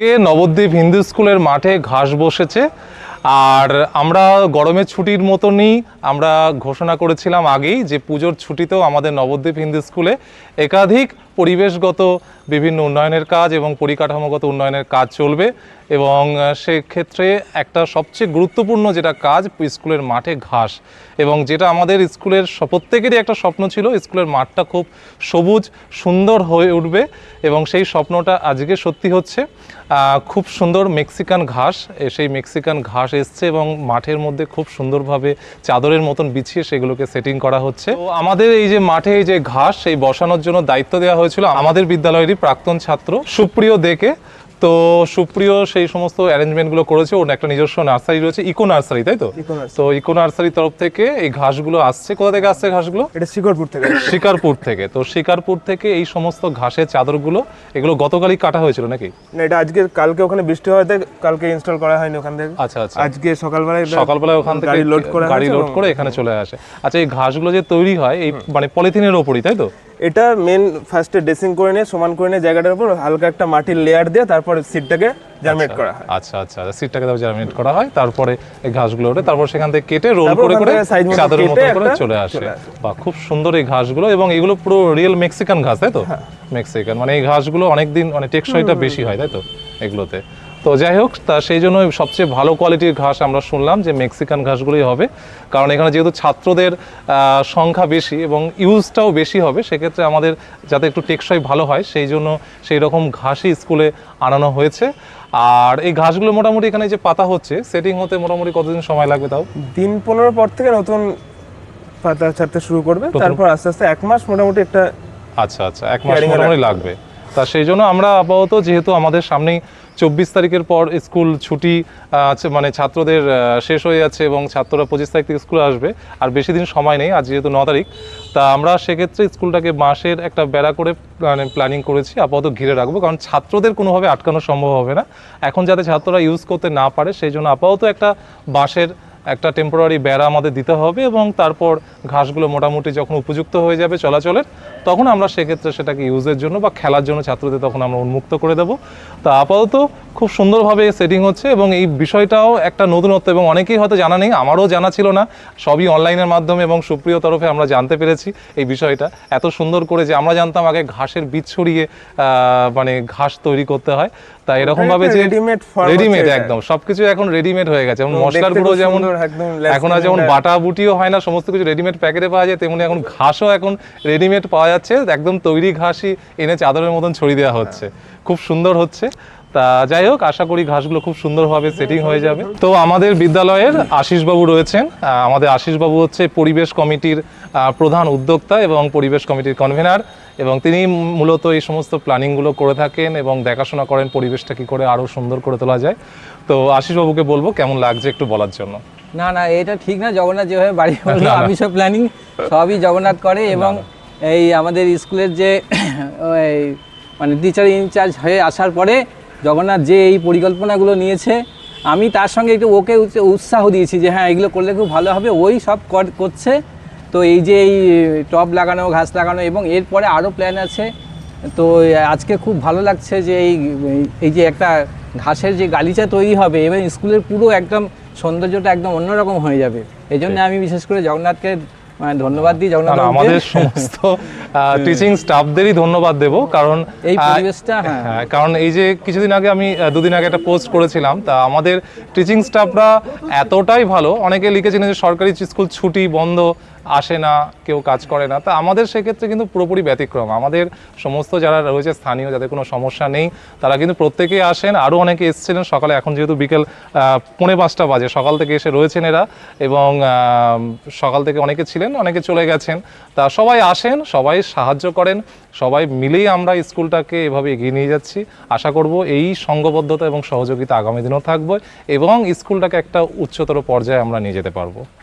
নবদ্বীপ হিন্দু স্কুলের মাঠে ঘাস বসেছে। আর আমরা গরমের ছুটির মতনই আমরা ঘোষণা করেছিলাম আগেই যে পুজোর ছুটিতেও আমাদের নবদ্বীপ হিন্দু স্কুলে একাধিক পরিবেশগত বিভিন্ন উন্নয়নের কাজ এবং পরিকাঠামোগত উন্নয়নের কাজ চলবে। এবং সেক্ষেত্রে একটা সবচেয়ে গুরুত্বপূর্ণ যেটা কাজ স্কুলের মাঠে ঘাস, এবং যেটা আমাদের স্কুলের প্রত্যেকেরই একটা স্বপ্ন ছিল, স্কুলের মাঠটা খুব সবুজ সুন্দর হয়ে উঠবে, এবং সেই স্বপ্নটা আজকে সত্যি হচ্ছে। খুব সুন্দর মেক্সিকান ঘাস, সেই মেক্সিকান ঘাস এসছে এবং মাঠের মধ্যে খুব সুন্দরভাবে চাদরের মতন বিছিয়ে সেগুলোকে সেটিং করা হচ্ছে। তো আমাদের এই যে মাঠে এই যে ঘাস সেই বসানোর জন্য দায়িত্ব দেওয়া হয়েছিল আমাদের বিদ্যালয়েরই প্রাক্তন ছাত্র সুপ্রিয় দেকে। তো সুপ্রিয় সেই সমস্ত অ্যারেঞ্জমেন্টগুলো করেছে, ওর একটা নিজস্ব নার্সারি রয়েছে, ইকো নার্সারি, তাই তো? তো ইকো নার্সারির তরফ থেকে এই ঘাসগুলো আসছে। কোথা থেকে আসছে ঘাসগুলো? এটা শিকারপুর থেকে। শিকারপুর থেকে। তো শিকারপুর থেকে এই সমস্ত ঘাসের চাদরগুলো, এগুলো গতকালই কাটা হয়েছিল নাকি? না, এটা আজকে, কালকে ওখানে বৃষ্টি হওয়াতে কালকে ইনস্টল করা হয়নি ওখান থেকে। আচ্ছা আচ্ছা, আজকে সকালবেলায় ওখান থেকে গাড়ি লোড করে এখানে চলে আসে। আচ্ছা, এই ঘাসগুলো যে তৈরি হয় এই মানে পলিথিনের ওপরই, তাই তো? এটা মেন ফার্স্টে ড্রেসিং করে নিয়ে সমান করে নিয়ে জায়গাটার উপর হালকা একটা মাটির লেয়ার দিয়ে তারপর সিডটাকে জার্মিনেট করা হয়। আচ্ছা আচ্ছা, সিডটাকে জার্মিনেট করা হয়, তারপরে এই ঘাসগুলো ওঠে, তারপর সেখান থেকে কেটে রোল করে করে চাদরের মতো করে চলে আসে। বা খুব সুন্দর এই ঘাসগুলো, এবং এগুলো পুরো রিয়েল মেক্সিকান ঘাস, তাই তো? মেক্সিকান মানে এই ঘাসগুলো অনেকদিন মানে টেকসইটা বেশি হয়, তাই তো এগুলোতে? তো যাই হোক, তা সেই জন্য সবচেয়ে ভালো কোয়ালিটির ঘাস আমরা শুনলাম যে মেক্সিকান ঘাসগুলোই হবে, কারণ এখানে যেহেতু ছাত্রদের সংখ্যা বেশি এবং ইউজটাও বেশি হবে, সেক্ষেত্রে আমাদের যাতে একটু টেকসই ভালো হয় সেই জন্য সেই রকম ঘাসই স্কুলে আনানো হয়েছে। আর এই ঘাসগুলো মোটামুটি এখানে যে পাতা হচ্ছে সেটিং হতে মোটামুটি কতদিন সময় লাগবে? তাও দিন 15 পর থেকে নতুন পাতা ছাড়তে শুরু করবে, তারপর আস্তে আস্তে 1 মাস মোটামুটি একটা। আচ্ছা আচ্ছা, 1 মাস মোটামুটি লাগবে। তা সেই জন্য আমরা আপাতত, যেহেতু আমাদের সামনেই 24 তারিখের পর স্কুল ছুটি আছে, মানে ছাত্রদের শেষ হয়ে যাচ্ছে এবং ছাত্ররা 25 তারিখ থেকে স্কুলে আসবে, আর বেশি দিন সময় নেই, আজ যেহেতু 9 তারিখ, তা আমরা সেক্ষেত্রে স্কুলটাকে বাঁশের একটা বেড়া করে প্ল্যানিং করেছি আপাতত ঘিরে রাখবো, কারণ ছাত্রদের কোনোভাবে আটকানো সম্ভব হবে না এখন, যাতে ছাত্ররা ইউজ করতে না পারে সেই জন্য আপাতত একটা বাঁশের একটা টেম্পোরারি বেড়া আমাদের দিতে হবে, এবং তারপর ঘাসগুলো মোটামুটি যখন উপযুক্ত হয়ে যাবে চলাচলের, তখন আমরা সেক্ষেত্রে সেটাকে ইউজের জন্য বা খেলার জন্য ছাত্রদের তখন আমরা উন্মুক্ত করে দেবো। তা আপাতত খুব সুন্দরভাবে সেটিং হচ্ছে, এবং এই বিষয়টাও একটা নতুনত্ব, এবং অনেকেই হয়তো জানা নেই, আমারও জানা ছিল না, সবই অনলাইনের মাধ্যমে এবং সুপ্রিয় তরফে আমরা জানতে পেরেছি এই বিষয়টা এত সুন্দর করে, যে আমরা জানতাম আগে ঘাসের বীজ ছড়িয়ে মানে ঘাস তৈরি করতে হয়, তা এরকম ভাবে যে রেডিমেড একদম সবকিছু এখন রেডিমেড হয়ে গেছে, যেমন মশলার গুঁড়ো যেমন এখন আর যেমন বাটা বুটিও হয় না, সমস্ত কিছু রেডিমেড প্যাকেটে পাওয়া যায়, তেমনি এখন ঘাসও এখন রেডিমেড পাওয়া যাচ্ছে, একদম তৈরি ঘাসই এনে চাদরের মতন ছড়িয়ে দেওয়া হচ্ছে, খুব সুন্দর হচ্ছে। তা যাই হোক, আশা করি ঘাসগুলো খুব সুন্দরভাবে সেটিং হয়ে যাবে। তো আমাদের বিদ্যালয়ের আশিসবাবু রয়েছেন, আমাদের আশিসবাবু হচ্ছে পরিবেশ কমিটির প্রধান উদ্যোক্তা এবং পরিবেশ কমিটির কনভেনার, এবং তিনি মূলত এই সমস্ত প্ল্যানিংগুলো করে থাকেন এবং দেখাশোনা করেন পরিবেশটা কী করে আরও সুন্দর করে তোলা যায়। তো আশিসবাবুকে বলবো কেমন লাগছে একটু বলার জন্য। না না, এটা ঠিক না, জগন্নাথ যেভাবে বাড়ি বললো আমি সব প্ল্যানিং সবই জগন্নাথ করে, এবং এই আমাদের স্কুলের যে মানে টিচার ইনচার্জ হয়ে আসার পরে জগন্নাথ যে এই পরিকল্পনাগুলো নিয়েছে, আমি তার সঙ্গে একটু ওকে উৎসাহ দিয়েছি যে হ্যাঁ এগুলো করলে খুব ভালো হবে, ওই সব করছে। তো এই যে এই টব লাগানো, ঘাস লাগানো, এবং এরপরে আরও প্ল্যান আছে। তো আজকে খুব ভালো লাগছে যে এই যে একটা ঘাসের যে গালিচা তৈরি হবে এবং স্কুলের পুরো একদম সৌন্দর্যটা একদম অন্যরকম হয়ে যাবে। এই জন্য আমি বিশেষ করে জগন্নাথকে ধন্যবাদ দিই। জগন্নাথ আমাদের সমস্ত টিচিং স্টাফদেরই ধন্যবাদ দেব, কারণ এই পরিবেশটা, হ্যাঁ, কারণ এই যে কিছুদিন আগে আমি 2 দিন আগে একটা পোস্ট করেছিলাম, তা আমাদের টিচিং স্টাফরা এতটাই ভালো, অনেকে লিখেছিলেন যে সরকারি স্কুল ছুটি বন্ধ, আসে না, কেউ কাজ করে না, তা আমাদের সেক্ষেত্রে কিন্তু পুরোপুরি ব্যতিক্রম। আমাদের সমস্ত যারা রয়েছে স্থানীয়, যাদের কোনো সমস্যা নেই, তারা কিন্তু প্রত্যেকেই আসেন, আরও অনেকে এসেছিলেন সকালে, এখন যেহেতু বিকেল 4:45 বাজে, সকাল থেকে এসে রয়েছেন এরা, এবং সকাল থেকে অনেকে ছিলেন, অনেকে চলে গেছেন, তা সবাই আসেন, সবাই সাহায্য করেন, সবাই মিলেই আমরা স্কুলটাকে এভাবে এগিয়ে নিয়ে যাচ্ছি। আশা করব এই সংঘবদ্ধতা এবং সহযোগিতা আগামী দিনেও থাকবে, এবং স্কুলটাকে একটা উচ্চতর পর্যায়ে আমরা নিয়ে যেতে পারবো।